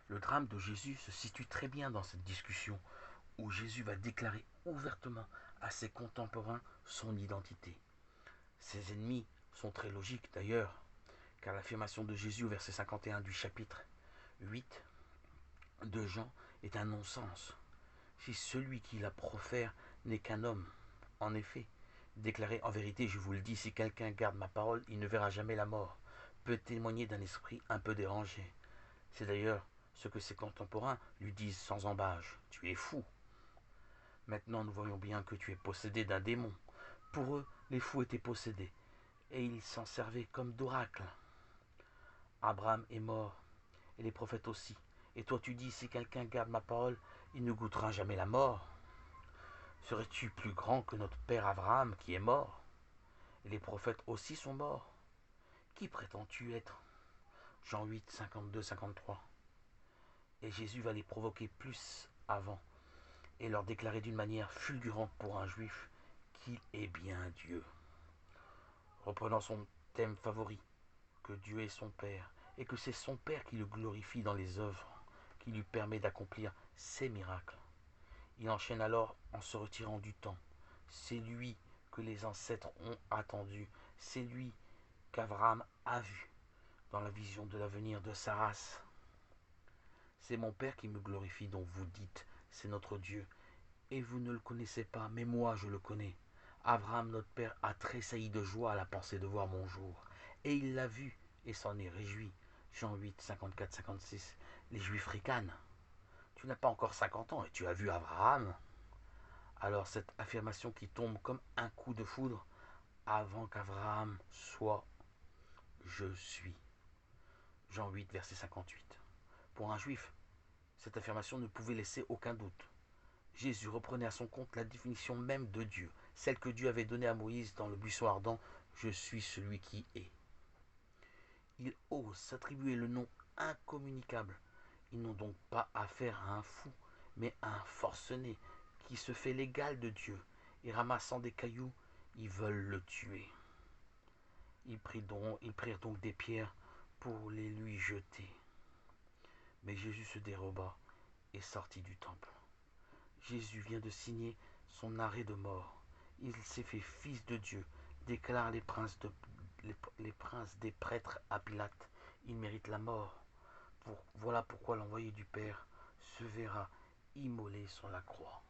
Le drame de Jésus se situe très bien dans cette discussion où Jésus va déclarer ouvertement à ses contemporains son identité. Ses ennemis sont très logiques d'ailleurs, car l'affirmation de Jésus au verset 51 du chapitre 8 de Jean est un non-sens. Si celui qui la profère n'est qu'un homme, en effet, déclaré en vérité, je vous le dis, si quelqu'un garde ma parole, il ne verra jamais la mort, peut témoigner d'un esprit un peu dérangé. C'est d'ailleurs ce que ses contemporains lui disent sans embâche. Tu es fou. Maintenant nous voyons bien que tu es possédé d'un démon. Pour eux, les fous étaient possédés, et ils s'en servaient comme d'oracle. Abraham est mort, et les prophètes aussi. Et toi tu dis, si quelqu'un garde ma parole, il ne goûtera jamais la mort. Serais-tu plus grand que notre père Abraham qui est mort? Et les prophètes aussi sont morts. Qui prétends-tu être? Jean 8, 52, 53. Et Jésus va les provoquer plus avant et leur déclarer d'une manière fulgurante pour un juif qu'il est bien Dieu. Reprenant son thème favori, que Dieu est son Père, et que c'est son Père qui le glorifie dans les œuvres, qui lui permet d'accomplir ses miracles. Il enchaîne alors en se retirant du temps. C'est lui que les ancêtres ont attendu, c'est lui qu'Abraham a vu dans la vision de l'avenir de sa race. C'est mon Père qui me glorifie dont vous dites, c'est notre Dieu. Et vous ne le connaissez pas, mais moi je le connais. Abraham, notre père, a tressailli de joie à la pensée de voir mon jour. Et il l'a vu et s'en est réjoui. Jean 8, 54, 56. Les Juifs ricanent. Tu n'as pas encore 50 ans et tu as vu Abraham. Alors cette affirmation qui tombe comme un coup de foudre, avant qu'Abraham soit, je suis. Jean 8, verset 58. Pour un juif, cette affirmation ne pouvait laisser aucun doute. Jésus reprenait à son compte la définition même de Dieu, celle que Dieu avait donnée à Moïse dans le buisson ardent, je suis celui qui est. Il ose s'attribuer le nom incommunicable. Ils n'ont donc pas affaire à un fou, mais à un forcené qui se fait l'égal de Dieu, et ramassant des cailloux, ils veulent le tuer. Ils prirent donc des pierres pour les lui jeter. Mais Jésus se déroba et sortit du temple. Jésus vient de signer son arrêt de mort. Il s'est fait fils de Dieu, déclarent les princes des prêtres à Pilate. Il mérite la mort. Voilà pourquoi l'envoyé du Père se verra immolé sur la croix.